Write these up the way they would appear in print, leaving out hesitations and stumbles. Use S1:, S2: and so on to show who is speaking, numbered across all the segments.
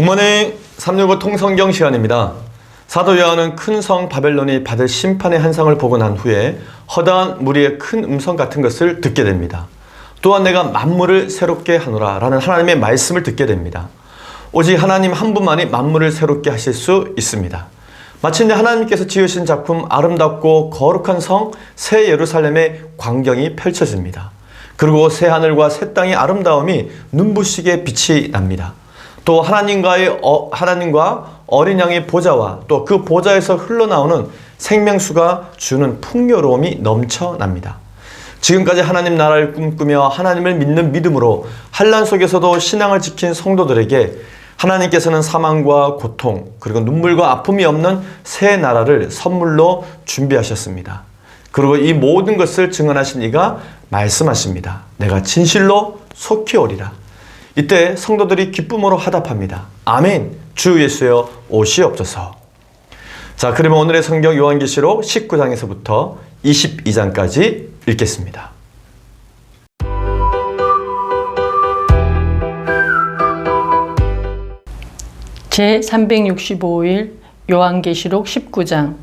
S1: 굿모닝 365 통성경 시간입니다. 사도 요한은 큰 성 바벨론이 받을 심판의 한상을 보고 난 후에 허다한 무리의 큰 음성 같은 것을 듣게 됩니다. 또한 내가 만물을 새롭게 하노라 라는 하나님의 말씀을 듣게 됩니다. 오직 하나님 한 분만이 만물을 새롭게 하실 수 있습니다. 마침내 하나님께서 지으신 작품 아름답고 거룩한 성 새 예루살렘의 광경이 펼쳐집니다. 그리고 새 하늘과 새 땅의 아름다움이 눈부시게 빛이 납니다. 또 하나님과 어린 양의 보좌와 또 그 보좌에서 흘러나오는 생명수가 주는 풍요로움이 넘쳐납니다. 지금까지 하나님 나라를 꿈꾸며 하나님을 믿는 믿음으로 환난 속에서도 신앙을 지킨 성도들에게 하나님께서는 사망과 고통 그리고 눈물과 아픔이 없는 새 나라를 선물로 준비하셨습니다. 그리고 이 모든 것을 증언하신 이가 말씀하십니다. 내가 진실로 속히 오리라. 이때 성도들이 기쁨으로 화답합니다. 아멘. 주 예수여 오시옵소서. 자, 그러면 오늘의 성경 요한계시록 19장에서부터 22장까지 읽겠습니다.
S2: 제365일 요한계시록 19장.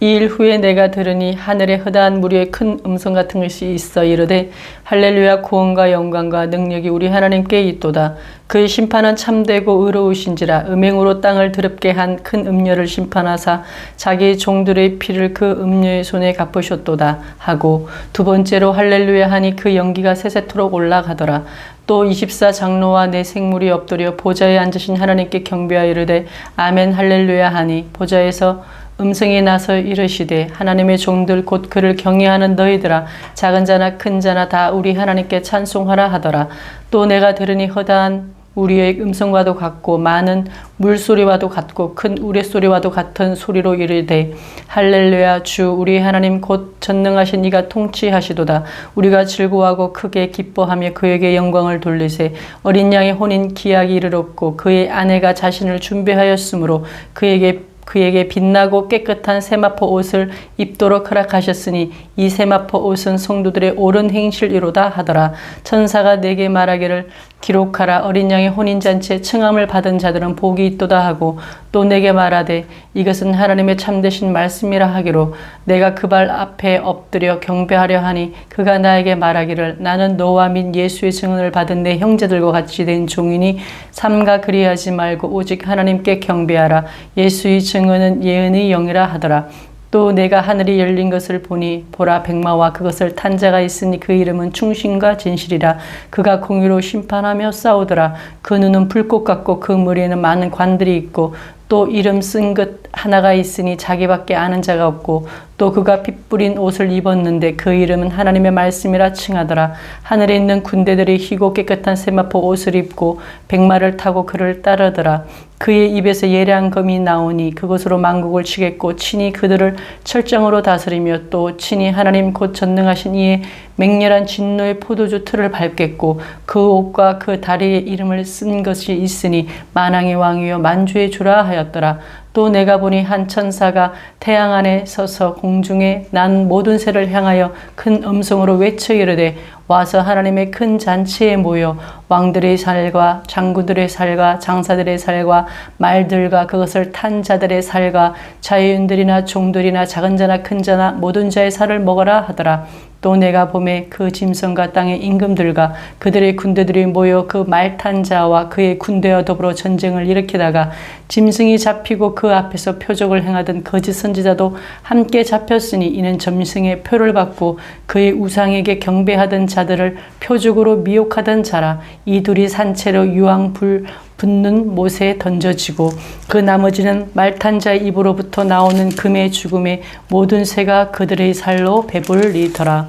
S2: 이 일 후에 내가 들으니 하늘에 허다한 무리의 큰 음성 같은 것이 있어 이르되 할렐루야 구원과 영광과 능력이 우리 하나님께 있도다. 그의 심판은 참되고 의로우신지라. 음행으로 땅을 더럽게 한 큰 음녀를 심판하사 자기 종들의 피를 그 음녀의 손에 갚으셨도다 하고 두 번째로 할렐루야 하니 그 연기가 세세토록 올라가더라. 또 24장로와 네 생물이 엎드려 보좌에 앉으신 하나님께 경배하여 이르되 아멘 할렐루야 하니 보좌에서 음성이 나서 이르시되 하나님의 종들 곧 그를 경외하는 너희들아 작은 자나 큰 자나 다 우리 하나님께 찬송하라 하더라. 또 내가 들으니 허다한 우리의 음성과도 같고 많은 물소리와도 같고 큰 우레소리와도 같은 소리로 이르되 할렐루야 주 우리 하나님 곧 전능하신 이가 통치하시도다. 우리가 즐거워하고 크게 기뻐하며 그에게 영광을 돌리세. 어린 양의 혼인 기약이 이르렀고 그의 아내가 자신을 준비하였으므로 그에게 빛나고 깨끗한 세마포 옷을 입도록 허락하셨으니 이 세마포 옷은 성도들의 옳은 행실이로다 하더라. 천사가 내게 말하기를 기록하라. 어린 양의 혼인잔치에 칭함을 받은 자들은 복이 있도다 하고 또 내게 말하되 이것은 하나님의 참되신 말씀이라 하기로 내가 그 발 앞에 엎드려 경배하려 하니 그가 나에게 말하기를 나는 너와 및 예수의 증언을 받은 내 형제들과 같이 된 종이니 삼가 그리하지 말고 오직 하나님께 경배하라. 예수의 증언은 예언의 영이라 하더라. 또 내가 하늘이 열린 것을 보니 보라 백마와 그것을 탄 자가 있으니 그 이름은 충신과 진실이라. 그가 공의로 심판하며 싸우더라. 그 눈은 불꽃 같고 그 머리에는 많은 관들이 있고 또 이름 쓴 것 하나가 있으니 자기밖에 아는 자가 없고 또 그가 핏 뿌린 옷을 입었는데 그 이름은 하나님의 말씀이라 칭하더라. 하늘에 있는 군대들이 희고 깨끗한 세마포 옷을 입고 백마를 타고 그를 따르더라. 그의 입에서 예리한 검이 나오니 그것으로 만국을 치겠고 친히 그들을 철장으로 다스리며 또 친히 하나님 곧 전능하신 이의 맹렬한 진노의 포도주 틀을 밟겠고 그 옷과 그 다리에 이름을 쓴 것이 있으니 만왕의 왕이요 만주의 주라 하였더라. 또 내가 보니 한 천사가 태양 안에 서서 공중에 난 모든 새를 향하여 큰 음성으로 외쳐 이르되 와서 하나님의 큰 잔치에 모여 왕들의 살과 장군들의 살과 장사들의 살과 말들과 그것을 탄 자들의 살과 자유인들이나 종들이나 작은 자나 큰 자나 모든 자의 살을 먹어라 하더라. 또 내가 봄에 그 짐승과 땅의 임금들과 그들의 군대들이 모여 그 말 탄 자와 그의 군대와 더불어 전쟁을 일으키다가 짐승이 잡히고 그 앞에서 표적을 행하던 거짓 선지자도 함께 잡혔으니 이는 점승의 표를 받고 그의 우상에게 경배하던 자들을 표적으로 미혹하던 자라. 이 둘이 산채로 유황 불 붙는 못에 던져지고 그 나머지는 말탄 자의 입으로부터 나오는 금의 죽음에 모든 새가 그들의 살로 배불리더라.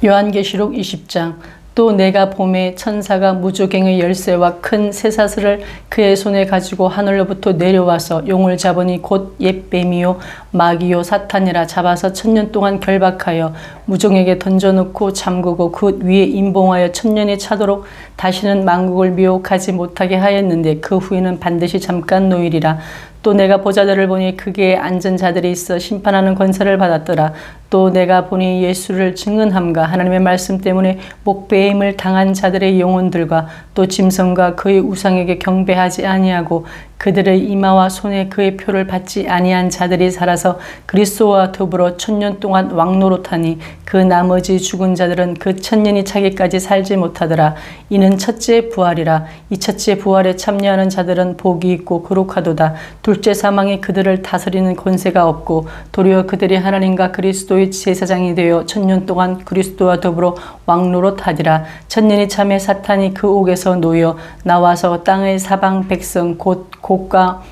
S2: 요한계시록 20장. 또 내가 봄에 천사가 무조갱의 열쇠와 큰 쇠사슬을 그의 손에 가지고 하늘로부터 내려와서 용을 잡으니 곧 옛 뱀이요 마귀요 사탄이라. 잡아서 1000년 동안 결박하여 무종에게 던져놓고 잠그고 그 위에 임봉하여 1000년이 차도록 다시는 만국을 미혹하지 못하게 하였는데 그 후에는 반드시 잠깐 노일이라. 또 내가 보좌들을 보니 크게 앉은 자들이 있어 심판하는 권세를 받았더라. 또 내가 보니 예수를 증언함과 하나님의 말씀 때문에 목배임을 당한 자들의 영혼들과 또 짐승과 그의 우상에게 경배하지 아니하고 그들의 이마와 손에 그의 표를 받지 아니한 자들이 살아서 그리스도와 더불어 1000년 동안 왕노릇하니 그 나머지 죽은 자들은 그 1000년이 차기까지 살지 못하더라. 이는 첫째 부활이라. 이 첫째 부활에 참여하는 자들은 복이 있고 거룩하도다. 둘째 사망이 그들을 다스리는 권세가 없고 도리어 그들이 하나님과 그리스도의 제사장이 되어 1000년 동안 그리스도와 더불어 왕노릇하리라. 1000년이 참에 사탄이 그 옥에서 놓여 나와서 땅의 사방 백성 곧 곡과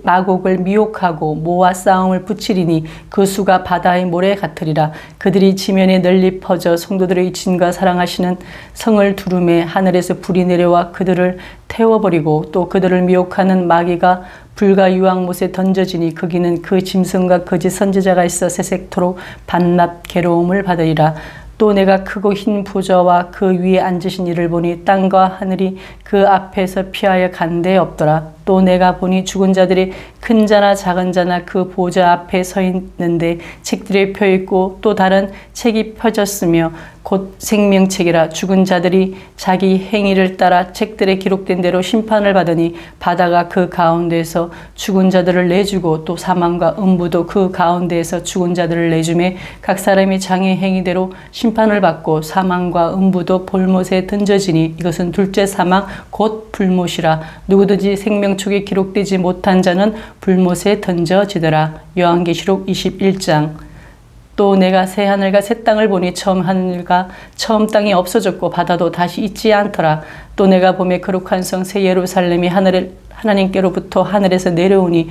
S2: 마곡을 미혹하고 모아 싸움을 붙이리니 그 수가 바다의 모래 같으리라. 그들이 지면에 널리 퍼져 성도들의 진과 사랑하시는 성을 두루매 하늘에서 불이 내려와 그들을 태워버리고 또 그들을 미혹하는 마귀가 불과 유황못에 던져지니 거기는 그 짐승과 거짓 선지자가 있어 새색토록 반납 괴로움을 받으리라. 또 내가 크고 흰 보좌와 그 위에 앉으신 이를 보니 땅과 하늘이 그 앞에서 피하여 간 데 없더라. 또 내가 보니 죽은 자들이 큰 자나 작은 자나 그 보좌 앞에 서 있는데 책들이 펴 있고 또 다른 책이 펴졌으며 곧 생명책이라. 죽은 자들이 자기 행위를 따라 책들에 기록된 대로 심판을 받으니 바다가 그 가운데에서 죽은 자들을 내주고 또 사망과 음부도 그 가운데에서 죽은 자들을 내주매 각 사람이 장의 행위대로 심판을 받고 사망과 음부도 볼못에 던져지니 이것은 둘째 사망 곧 불못이라. 누구든지 생명책에 기록되지 못한 자는 불못에 던져지더라. 요한계시록 21장. 또 내가 새 하늘과 새 땅을 보니 처음 하늘과 처음 땅이 없어졌고 바다도 다시 있지 않더라. 또 내가 보매 거룩한 성 새 예루살렘이 하나님께로부터 하늘에서 내려오니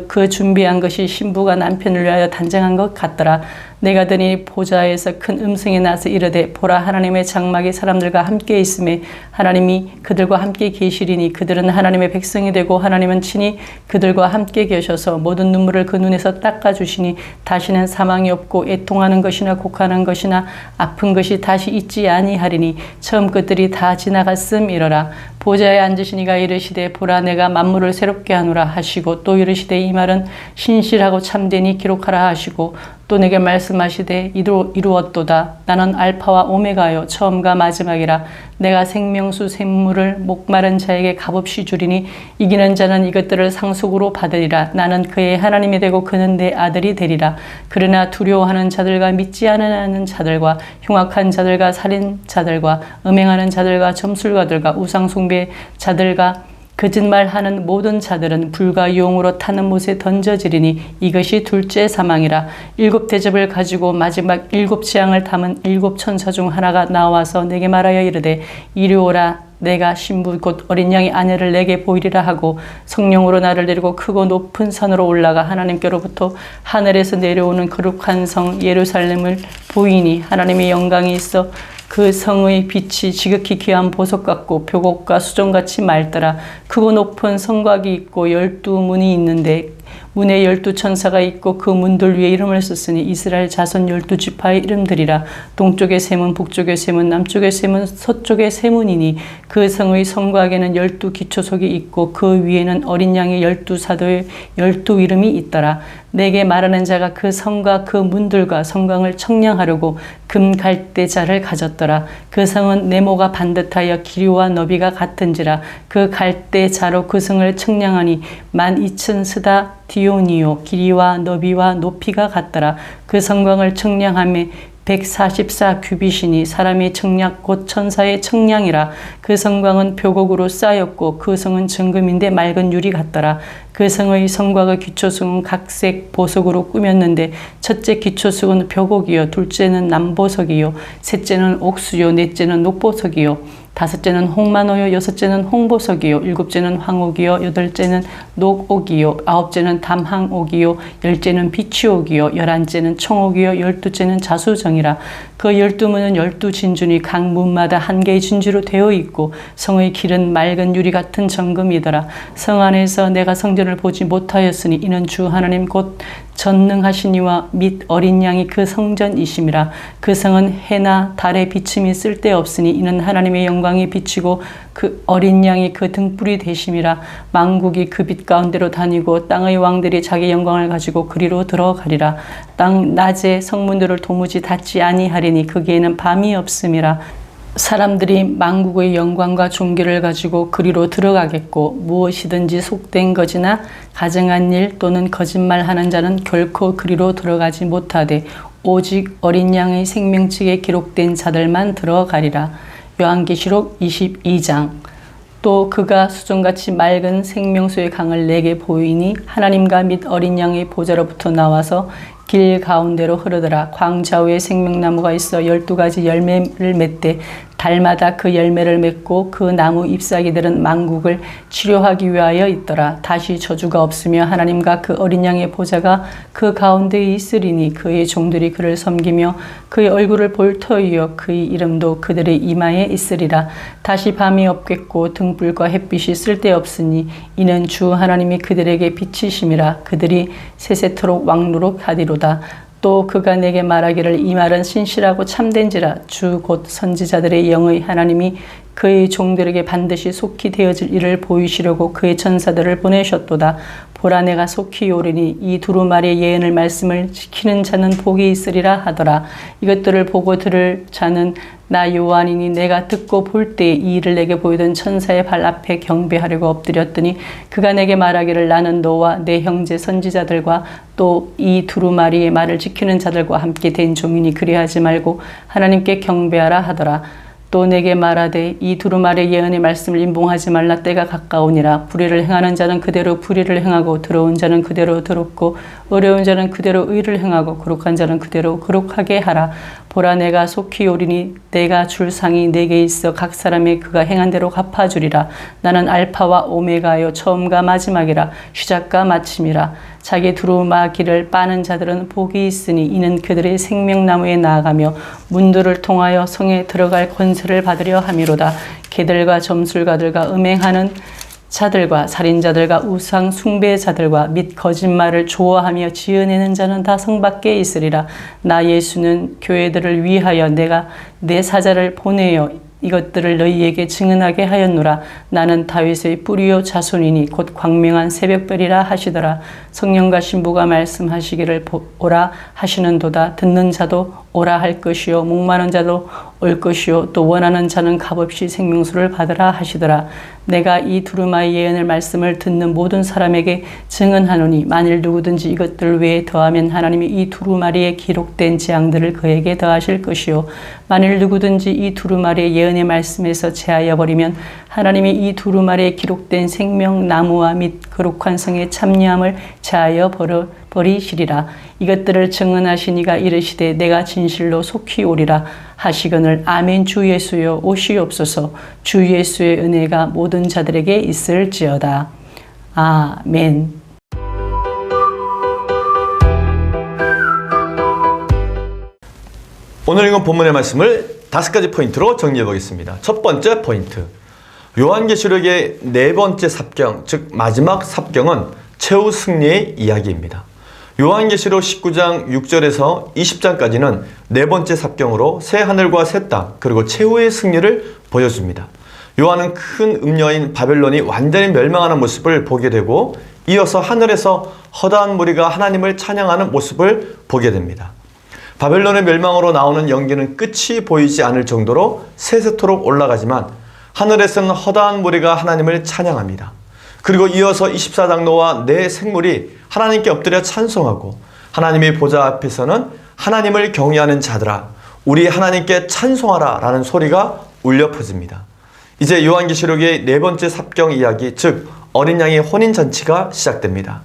S2: 그 준비한 것이 신부가 남편을 위하여 단장한 것 같더라. 내가 드니 보좌에서 큰 음성이 나서 이르되 보라 하나님의 장막이 사람들과 함께 있음에 하나님이 그들과 함께 계시리니 그들은 하나님의 백성이 되고 하나님은 친히 그들과 함께 계셔서 모든 눈물을 그 눈에서 닦아주시니 다시는 사망이 없고 애통하는 것이나 곡하는 것이나 아픈 것이 다시 있지 아니하리니 처음 것들이 다 지나갔음이러라. 보좌에 앉으신 이가 이르시되 보라 내가 만물을 새롭게 하노라 하시고 또 이르시되 이 말은 신실하고 참되니 기록하라 하시고 또 내게 말씀하시되 이루었도다. 나는 알파와 오메가요 처음과 마지막이라. 내가 생명수 샘물을 목마른 자에게 값없이 주리니 이기는 자는 이것들을 상속으로 받으리라. 나는 그의 하나님이 되고 그는 내 아들이 되리라. 그러나 두려워하는 자들과 믿지 않는 자들과 흉악한 자들과 살인자들과 음행하는 자들과 점술가들과 우상숭배 자들과 거짓말하는 모든 자들은 불과 용으로 타는 못에 던져지리니 이것이 둘째 사망이라. 7 대접을 가지고 마지막 7 재앙을 담은 7 천사 중 하나가 나와서 내게 말하여 이르되 이리 오라. 내가 신부 곧 어린 양의 아내를 내게 보이리라 하고 성령으로 나를 데리고 크고 높은 산으로 올라가 하나님께로부터 하늘에서 내려오는 거룩한 성 예루살렘을 보이니 하나님의 영광이 있어 그 성의 빛이 지극히 귀한 보석 같고 벽옥과 수정같이 맑더라. 크고 높은 성곽이 있고 12문이 있는데 문에 12천사가 있고 그 문들 위에 이름을 썼으니 이스라엘 자손 12지파의 이름들이라. 동쪽의 세문, 북쪽의 세문, 남쪽의 세문, 서쪽의 세문이니 그 성의 성곽에는 12 기초석이 있고 그 위에는 어린 양의 12사도의 12 이름이 있더라. 내게 말하는 자가 그 성과 그 문들과 성곽을 청량하려고 금 갈대자를 가졌더라. 그 성은 네모가 반듯하여 길이와 너비가 같은지라. 그 갈대자로 그 성을 청량하니 12,000 스다 디오니오 길이와 너비와 높이가 같더라. 그 성곽을 청량함에 144 규빗이니 사람의 청량 곧 천사의 청량이라. 그 성곽은 벽옥으로 쌓였고 그 성은 정금인데 맑은 유리 같더라. 그 성의 성곽의 기초석은 각색 보석으로 꾸몄는데 첫째 기초석은 벽옥이요 둘째는 남보석이요 셋째는 옥수요 넷째는 녹보석이요 다섯째는 홍만호요 여섯째는 홍보석이요 일곱째는 황옥이요 여덟째는 녹옥이요 아홉째는 담항옥이요 열째는 비치옥이요 열한째는 청옥이요 열두째는 자수정이라. 그 12문은 12진주니 각 문마다 한 개의 진주로 되어 있고 성의 길은 맑은 유리 같은 정금이더라. 성 안에서 내가 성전을 종기를 보지 못하였으니 이는 주 하나님 곧 전능하신 이와 및 어린 양이 그 성전이심이라. 그 성은 해나 달의 비침이 쓸데없으니 이는 하나님의 영광이 비치고 그 어린 양이 그 등불이 되심이라. 만국이 그 빛 가운데로 다니고 땅의 왕들이 자기 영광을 가지고 그리로 들어가리라. 땅 낮에 성문들을 도무지 닫지 아니하리니 거기에는 밤이 없음이라. 사람들이 만국의 영광과 존귀를 가지고 그리로 들어가겠고 무엇이든지 속된 것이나 가증한 일 또는 거짓말하는 자는 결코 그리로 들어가지 못하되 오직 어린 양의 생명책에 기록된 자들만 들어가리라. 요한계시록 22장. 또 그가 수정같이 맑은 생명수의 강을 내게 보이니 하나님과 및 어린 양의 보좌로부터 나와서 길 가운데로 흐르더라. 광좌위에 생명나무가 있어 12가지 열매를 맺되 달마다 그 열매를 맺고 그 나무 잎사귀들은 만국을 치료하기 위하여 있더라. 다시 저주가 없으며 하나님과 그 어린 양의 보좌가 그 가운데에 있으리니 그의 종들이 그를 섬기며 그의 얼굴을 볼 터이요 그의 이름도 그들의 이마에 있으리라. 다시 밤이 없겠고 등불과 햇빛이 쓸데없으니 이는 주 하나님이 그들에게 빛이심이라. 그들이 세세토록 왕노록 하리로다. 또 그가 내게 말하기를 이 말은 신실하고 참된지라. 주 곧 선지자들의 영의 하나님이 그의 종들에게 반드시 속히 되어질 일을 보이시려고 그의 천사들을 보내셨도다. 보라 내가 속히 오리니 이 두루마리의 예언을 말씀을 지키는 자는 복이 있으리라 하더라. 이것들을 보고 들을 자는 나 요한이니 내가 듣고 볼 때 이 일을 내게 보이던 천사의 발 앞에 경배하려고 엎드렸더니 그가 내게 말하기를 나는 너와 내 형제 선지자들과 또 이 두루마리의 말을 지키는 자들과 함께 된 종이니 그리하지 말고 하나님께 경배하라 하더라. 또 내게 말하되 이 두루마리의 예언의 말씀을 임봉하지 말라. 때가 가까우니라. 불의를 행하는 자는 그대로 불의를 행하고 더러운 자는 그대로 더럽고 어려운 자는 그대로 의를 행하고 거룩한 자는 그대로 거룩하게 하라. 보라 내가 속히 오리니 내가 줄 상이 내게 있어 각 사람의 그가 행한 대로 갚아주리라. 나는 알파와 오메가요 처음과 마지막이라. 시작과 마침이라. 자기 두루마기를 빠는 자들은 복이 있으니 이는 그들의 생명나무에 나아가며 문들을 통하여 성에 들어갈 권세를 받으려 함이로다. 개들과 점술가들과 음행하는 자들과 살인자들과 우상 숭배자들과 및 거짓말을 좋아하며 지어내는 자는 다 성 밖에 있으리라. 나 예수는 교회들을 위하여 내가 내 사자를 보내어 이것들을 너희에게 증언하게 하였노라. 나는 다윗의 뿌리요 자손이니 곧 광명한 새벽별이라 하시더라. 성령과 신부가 말씀하시기를 오라 하시는도다. 듣는 자도 오라 할 것이요 목마른 자도 올 것이요 또 원하는 자는 값없이 생명수를 받으라 하시더라. 내가 이 두루마리 예언의 말씀을 듣는 모든 사람에게 증언하노니 만일 누구든지 이것들 외에 더하면 하나님이 이 두루마리에 기록된 재앙들을 그에게 더하실 것이요 만일 누구든지 이 두루마리의 예언의 말씀에서 제하여 버리면 하나님이 이 두루마리에 기록된 생명나무와 및 거룩한 성의 참여함을 제하여 버리시리라. 이것들을 증언하시니가 이르시되 내가 진실로 속히 오리라 하시거늘 아멘. 주 예수여 오시옵소서. 주 예수의 은혜가 모든 자들에게 있을지어다. 아멘.
S1: 오늘 읽은 본문의 말씀을 5가지 포인트로 정리해 보겠습니다. 첫 번째 포인트. 요한계시록의 네 번째 삽경, 즉 마지막 삽경은 최후 승리의 이야기입니다. 요한계시록 19장 6절에서 20장까지는 네 번째 삽경으로 새 하늘과 새 땅 그리고 최후의 승리를 보여줍니다. 요한은 큰 음녀인 바벨론이 완전히 멸망하는 모습을 보게 되고 이어서 하늘에서 허다한 무리가 하나님을 찬양하는 모습을 보게 됩니다. 바벨론의 멸망으로 나오는 연기는 끝이 보이지 않을 정도로 세세토록 올라가지만 하늘에서는 허다한 무리가 하나님을 찬양합니다. 그리고 이어서 24장로와 네 생물이 하나님께 엎드려 찬송하고 하나님의 보좌 앞에서는 하나님을 경외하는 자들아 우리 하나님께 찬송하라 라는 소리가 울려 퍼집니다. 이제 요한계시록의 네 번째 삽경 이야기, 즉 어린 양의 혼인잔치가 시작됩니다.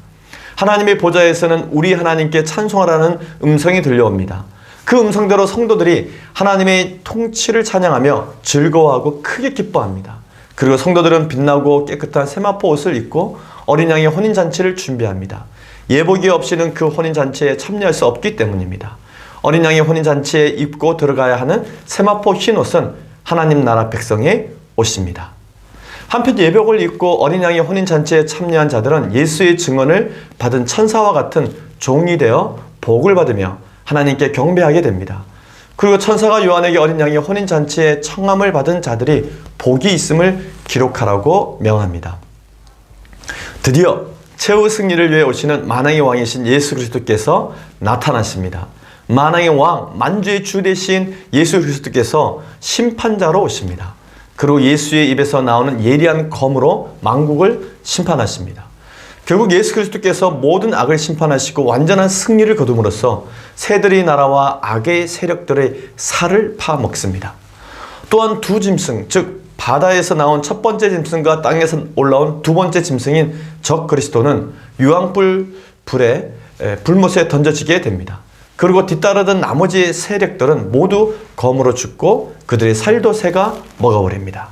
S1: 하나님의 보좌에서는 우리 하나님께 찬송하라는 음성이 들려옵니다. 그 음성대로 성도들이 하나님의 통치를 찬양하며 즐거워하고 크게 기뻐합니다. 그리고 성도들은 빛나고 깨끗한 세마포 옷을 입고 어린 양의 혼인잔치를 준비합니다. 예복이 없이는 그 혼인잔치에 참여할 수 없기 때문입니다. 어린 양의 혼인잔치에 입고 들어가야 하는 세마포 흰 옷은 하나님 나라 백성의 옷입니다. 한편 예복을 입고 어린 양의 혼인잔치에 참여한 자들은 예수의 증언을 받은 천사와 같은 종이 되어 복을 받으며 하나님께 경배하게 됩니다. 그리고 천사가 요한에게 어린 양의 혼인잔치에 청함을 받은 자들이 복이 있음을 기록하라고 명합니다. 드디어 최후 승리를 위해 오시는 만왕의 왕이신 예수 그리스도께서 나타나십니다. 만왕의 왕, 만주의 주 되신 예수 그리스도께서 심판자로 오십니다. 그리고 예수의 입에서 나오는 예리한 검으로 만국을 심판하십니다. 결국 예수 그리스도께서 모든 악을 심판하시고 완전한 승리를 거둠으로써 새들의 나라와 악의 세력들의 살을 파먹습니다. 또한 두 짐승, 즉 바다에서 나온 첫 번째 짐승과 땅에서 올라온 두 번째 짐승인 적 그리스도는 유황불에 불못에 던져지게 됩니다. 그리고 뒤따르던 나머지 세력들은 모두 검으로 죽고 그들의 살도 새가 먹어버립니다.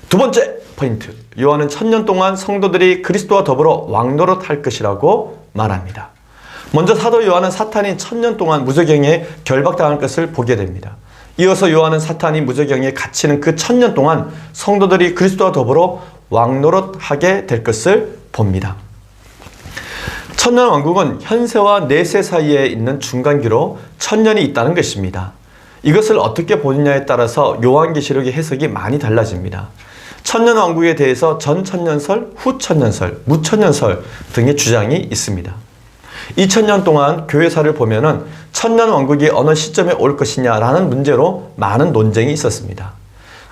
S1: 두 번째 포인트, 요한은 1000년 동안 성도들이 그리스도와 더불어 왕노릇 할 것이라고 말합니다. 먼저 사도 요한은 사탄이 1000년 동안 무저경에 결박당할 것을 보게 됩니다. 이어서 요한은 사탄이 무저경에 갇히는 그 1000년 동안 성도들이 그리스도와 더불어 왕노릇 하게 될 것을 봅니다. 천년 왕국은 현세와 내세 사이에 있는 중간기로 1000년이 있다는 것입니다. 이것을 어떻게 보느냐에 따라서 요한계시록의 해석이 많이 달라집니다. 천년 왕국에 대해서 전천년설, 후천년설, 무천년설 등의 주장이 있습니다. 2000년 동안 교회사를 보면은 천년 왕국이 어느 시점에 올 것이냐라는 문제로 많은 논쟁이 있었습니다.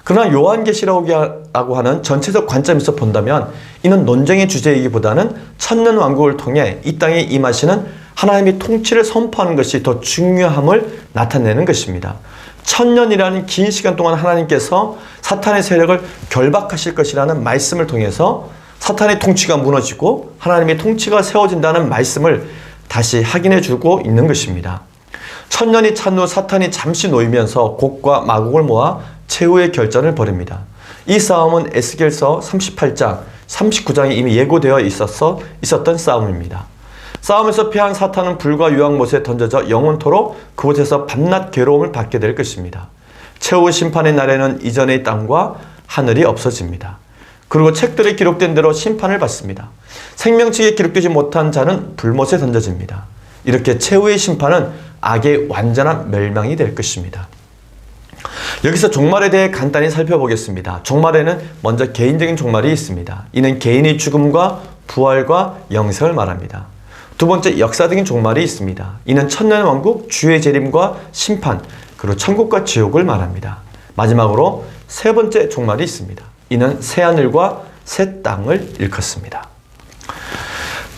S1: 그러나 요한계시록이라고 하는 전체적 관점에서 본다면 이는 논쟁의 주제이기보다는 천년 왕국을 통해 이 땅에 임하시는 하나님의 통치를 선포하는 것이 더 중요함을 나타내는 것입니다. 1000년이라는 긴 시간 동안 하나님께서 사탄의 세력을 결박하실 것이라는 말씀을 통해서 사탄의 통치가 무너지고 하나님의 통치가 세워진다는 말씀을 다시 확인해 주고 있는 것입니다. 1000년이 찬 후 사탄이 잠시 놓이면서 곡과 마곡을 모아 최후의 결전을 벌입니다. 이 싸움은 에스겔서 38장, 39장에 이미 예고되어 있었던 싸움입니다. 싸움에서 패한 사탄은 불과 유황못에 던져져 영원토록 그곳에서 밤낮 괴로움을 받게 될 것입니다. 최후 심판의 날에는 이전의 땅과 하늘이 없어집니다. 그리고 책들에 기록된 대로 심판을 받습니다. 생명책에 기록되지 못한 자는 불못에 던져집니다. 이렇게 최후의 심판은 악의 완전한 멸망이 될 것입니다. 여기서 종말에 대해 간단히 살펴보겠습니다. 종말에는 먼저 개인적인 종말이 있습니다. 이는 개인의 죽음과 부활과 영생을 말합니다. 두 번째, 역사적인 종말이 있습니다. 이는 천년왕국, 주의 재림과 심판, 그리고 천국과 지옥을 말합니다. 마지막으로 세 번째 종말이 있습니다. 이는 새하늘과 새 땅을 일컫습니다.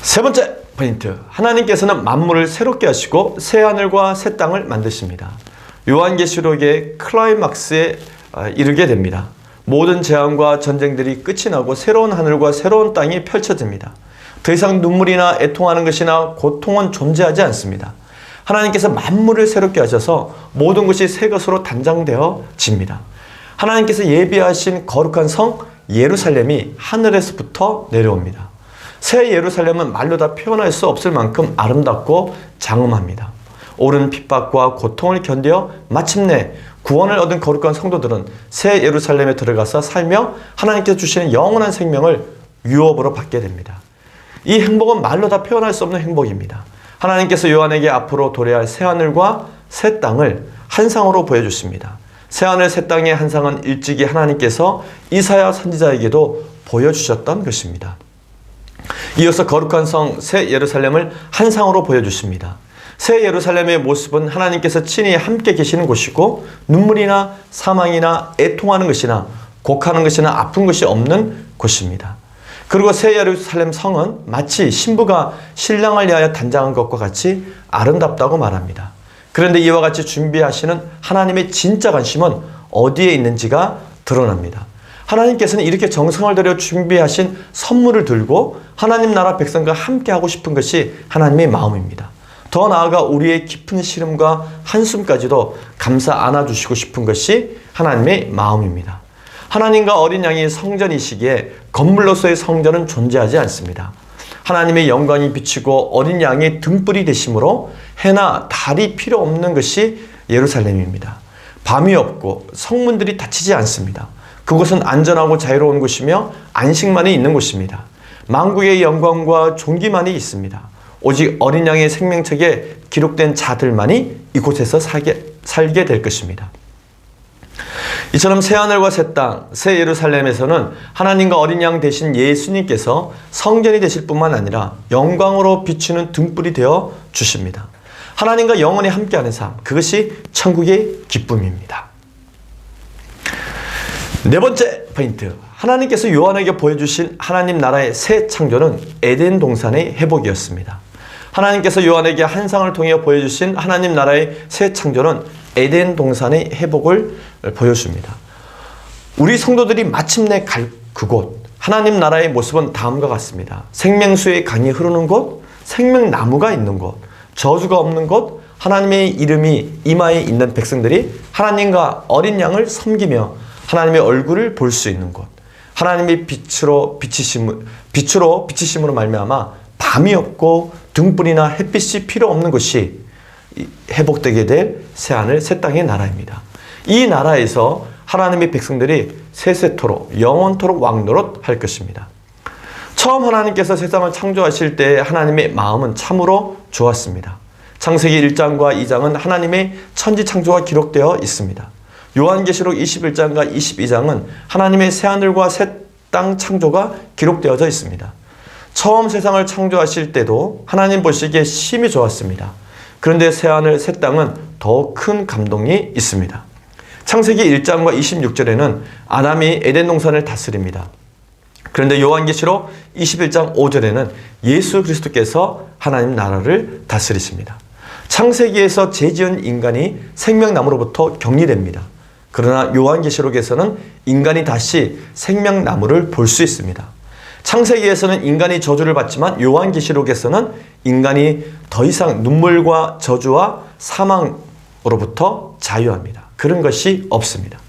S1: 세 번째 포인트, 하나님께서는 만물을 새롭게 하시고 새하늘과 새 땅을 만드십니다. 요한계시록의 클라이막스에 이르게 됩니다. 모든 재앙과 전쟁들이 끝이 나고 새로운 하늘과 새로운 땅이 펼쳐집니다. 더 이상 눈물이나 애통하는 것이나 고통은 존재하지 않습니다. 하나님께서 만물을 새롭게 하셔서 모든 것이 새 것으로 단장되어집니다. 하나님께서 예비하신 거룩한 성 예루살렘이 하늘에서부터 내려옵니다. 새 예루살렘은 말로 다 표현할 수 없을 만큼 아름답고 장엄합니다. 오랜 핍박과 고통을 견뎌 마침내 구원을 얻은 거룩한 성도들은 새 예루살렘에 들어가서 살며 하나님께서 주시는 영원한 생명을 유업으로 받게 됩니다. 이 행복은 말로 다 표현할 수 없는 행복입니다. 하나님께서 요한에게 앞으로 도래할 새하늘과 새 땅을 한상으로 보여주십니다. 새하늘 새 땅의 한상은 일찍이 하나님께서 이사야 선지자에게도 보여주셨던 것입니다. 이어서 거룩한 성 새 예루살렘을 한상으로 보여주십니다. 새 예루살렘의 모습은 하나님께서 친히 함께 계시는 곳이고 눈물이나 사망이나 애통하는 것이나 곡하는 것이나 아픈 것이 없는 곳입니다. 그리고 새 예루살렘 성은 마치 신부가 신랑을 위하여 단장한 것과 같이 아름답다고 말합니다. 그런데 이와 같이 준비하시는 하나님의 진짜 관심은 어디에 있는지가 드러납니다. 하나님께서는 이렇게 정성을 들여 준비하신 선물을 들고 하나님 나라 백성과 함께 하고 싶은 것이 하나님의 마음입니다. 더 나아가 우리의 깊은 시름과 한숨까지도 감싸 안아주시고 싶은 것이 하나님의 마음입니다. 하나님과 어린 양이 성전이시기에 건물로서의 성전은 존재하지 않습니다. 하나님의 영광이 비치고 어린 양의 등불이 되심으로 해나 달이 필요 없는 것이 예루살렘입니다. 밤이 없고 성문들이 닫히지 않습니다. 그곳은 안전하고 자유로운 곳이며 안식만이 있는 곳입니다. 만국의 영광과 존귀만이 있습니다. 오직 어린 양의 생명책에 기록된 자들만이 이곳에서 살게 될 것입니다. 이처럼 새하늘과 새 땅, 새 예루살렘에서는 하나님과 어린 양 대신 예수님께서 성전이 되실 뿐만 아니라 영광으로 비추는 등불이 되어 주십니다. 하나님과 영원히 함께하는 삶, 그것이 천국의 기쁨입니다. 네 번째 포인트, 하나님께서 요한에게 보여주신 하나님 나라의 새 창조는 에덴 동산의 회복이었습니다. 하나님께서 요한에게 환상을 통해 보여주신 하나님 나라의 새 창조는 에덴 동산의 회복을 보여줍니다. 우리 성도들이 마침내 갈 그곳, 하나님 나라의 모습은 다음과 같습니다. 생명수의 강이 흐르는 곳, 생명나무가 있는 곳, 저주가 없는 곳, 하나님의 이름이 이마에 있는 백성들이 하나님과 어린 양을 섬기며 하나님의 얼굴을 볼 수 있는 곳, 하나님의 빛으로 비치심으로 말미암아 밤이 없고 등불이나 햇빛이 필요 없는 것이 회복되게 될 새하늘 새 땅의 나라입니다. 이 나라에서 하나님의 백성들이 세세토록 영원토록 왕노릇 할 것입니다. 처음 하나님께서 세상을 창조하실 때 하나님의 마음은 참으로 좋았습니다. 창세기 1장과 2장은 하나님의 천지 창조가 기록되어 있습니다. 요한계시록 21장과 22장은 하나님의 새하늘과 새 땅 창조가 기록되어져 있습니다. 처음 세상을 창조하실 때도 하나님 보시기에 심히 좋았습니다. 그런데 새하늘 새 땅은 더 큰 감동이 있습니다. 창세기 1장과 26절에는 아담이 에덴 동산을 다스립니다. 그런데 요한계시록 21장 5절에는 예수 그리스도께서 하나님 나라를 다스리십니다. 창세기에서 죄지은 인간이 생명나무로부터 격리됩니다. 그러나 요한계시록에서는 인간이 다시 생명나무를 볼 수 있습니다. 창세기에서는 인간이 저주를 받지만 요한계시록에서는 인간이 더 이상 눈물과 저주와 사망으로부터 자유합니다. 그런 것이 없습니다.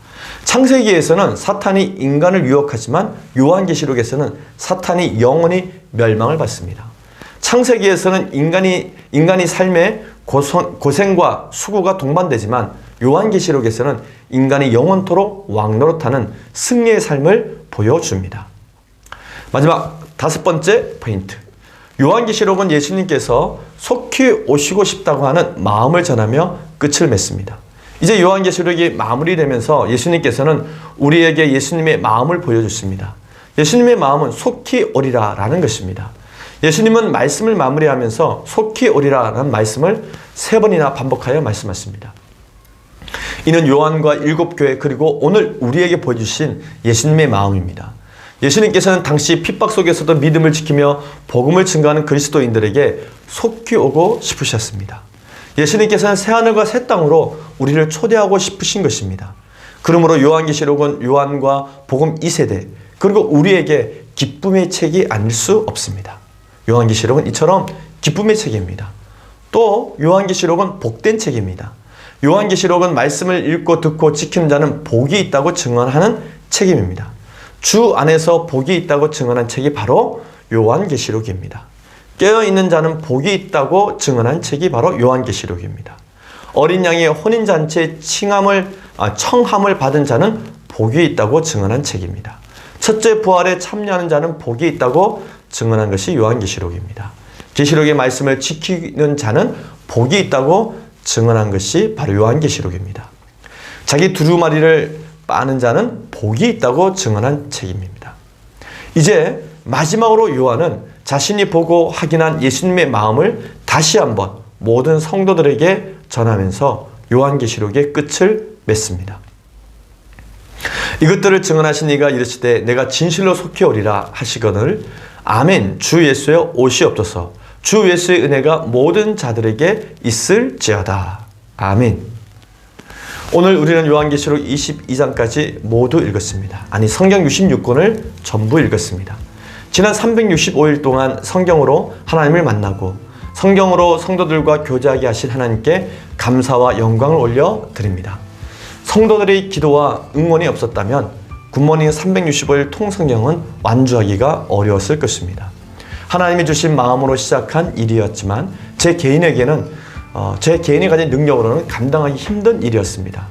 S1: 창세기에서는 사탄이 인간을 유혹하지만 요한계시록에서는 사탄이 영원히 멸망을 받습니다. 창세기에서는 인간이 삶에 고생과 수고가 동반되지만 요한계시록에서는 인간이 영원토록 왕노릇하는 승리의 삶을 보여줍니다. 마지막 다섯 번째 포인트, 요한계시록은 예수님께서 속히 오시고 싶다고 하는 마음을 전하며 끝을 맺습니다. 이제 요한계시록이 마무리되면서 예수님께서는 우리에게 예수님의 마음을 보여주십니다. 예수님의 마음은 속히 오리라 라는 것입니다. 예수님은 말씀을 마무리하면서 속히 오리라 라는 말씀을 3번이나 반복하여 말씀하십니다. 이는 요한과 7교회 그리고 오늘 우리에게 보여주신 예수님의 마음입니다. 예수님께서는 당시 핍박 속에서도 믿음을 지키며 복음을 증거하는 그리스도인들에게 속히 오고 싶으셨습니다. 예수님께서는 새하늘과 새 땅으로 우리를 초대하고 싶으신 것입니다. 그러므로 요한계시록은 요한과 복음 2세대 그리고 우리에게 기쁨의 책이 아닐 수 없습니다. 요한계시록은 이처럼 기쁨의 책입니다. 또 요한계시록은 복된 책입니다. 요한계시록은 말씀을 읽고 듣고 지키는 자는 복이 있다고 증언하는 책임입니다. 주 안에서 복이 있다고 증언한 책이 바로 요한계시록입니다. 깨어있는 자는 복이 있다고 증언한 책이 바로 요한계시록입니다. 어린 양의 혼인잔치에 청함을 받은 자는 복이 있다고 증언한 책입니다. 첫째 부활에 참여하는 자는 복이 있다고 증언한 것이 요한계시록입니다. 계시록의 말씀을 지키는 자는 복이 있다고 증언한 것이 바로 요한계시록입니다. 자기 두루마리를 빠는 자는 복이 있다고 증언한 책임입니다. 이제 마지막으로 요한은 자신이 보고 확인한 예수님의 마음을 다시 한번 모든 성도들에게 전하면서 요한계시록의 끝을 맺습니다. 이것들을 증언하신 이가 이르시되 내가 진실로 속히 오리라 하시거늘 아멘. 주 예수의 옷이 없어서 주 예수의 은혜가 모든 자들에게 있을지어다. 아멘. 오늘 우리는 요한계시록 22장까지 모두 읽었습니다. 아니 성경 66권을 전부 읽었습니다. 지난 365일 동안 성경으로 하나님을 만나고 성경으로 성도들과 교제하게 하신 하나님께 감사와 영광을 올려드립니다. 성도들의 기도와 응원이 없었다면 굿모닝 365일 통성경은 완주하기가 어려웠을 것입니다. 하나님이 주신 마음으로 시작한 일이었지만 제 개인이 가진 능력으로는 감당하기 힘든 일이었습니다.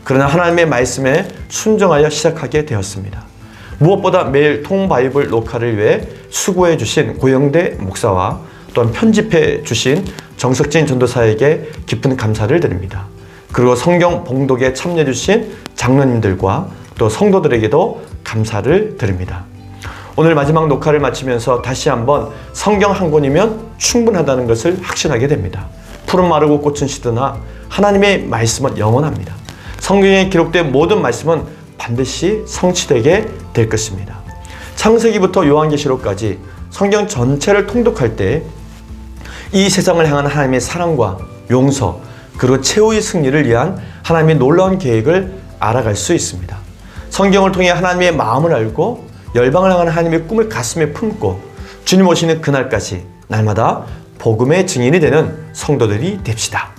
S1: 그러나 하나님의 말씀에 순종하여 시작하게 되었습니다. 무엇보다 매일 통바이블 녹화를 위해 수고해 주신 고영대 목사와 또한 편집해 주신 정석진 전도사에게 깊은 감사를 드립니다. 그리고 성경 봉독에 참여해 주신 장로님들과 또 성도들에게도 감사를 드립니다. 오늘 마지막 녹화를 마치면서 다시 한번 성경 한 권이면 충분하다는 것을 확신하게 됩니다. 푸른 마르고 꽃은 시드나 하나님의 말씀은 영원합니다. 성경에 기록된 모든 말씀은 반드시 성취되게 될 것입니다. 창세기부터 요한계시록까지 성경 전체를 통독할 때 이 세상을 향한 하나님의 사랑과 용서 그리고 최후의 승리를 위한 하나님의 놀라운 계획을 알아갈 수 있습니다. 성경을 통해 하나님의 마음을 알고 열방을 향한 하나님의 꿈을 가슴에 품고 주님 오시는 그날까지 날마다 복음의 증인이 되는 성도들이 됩시다.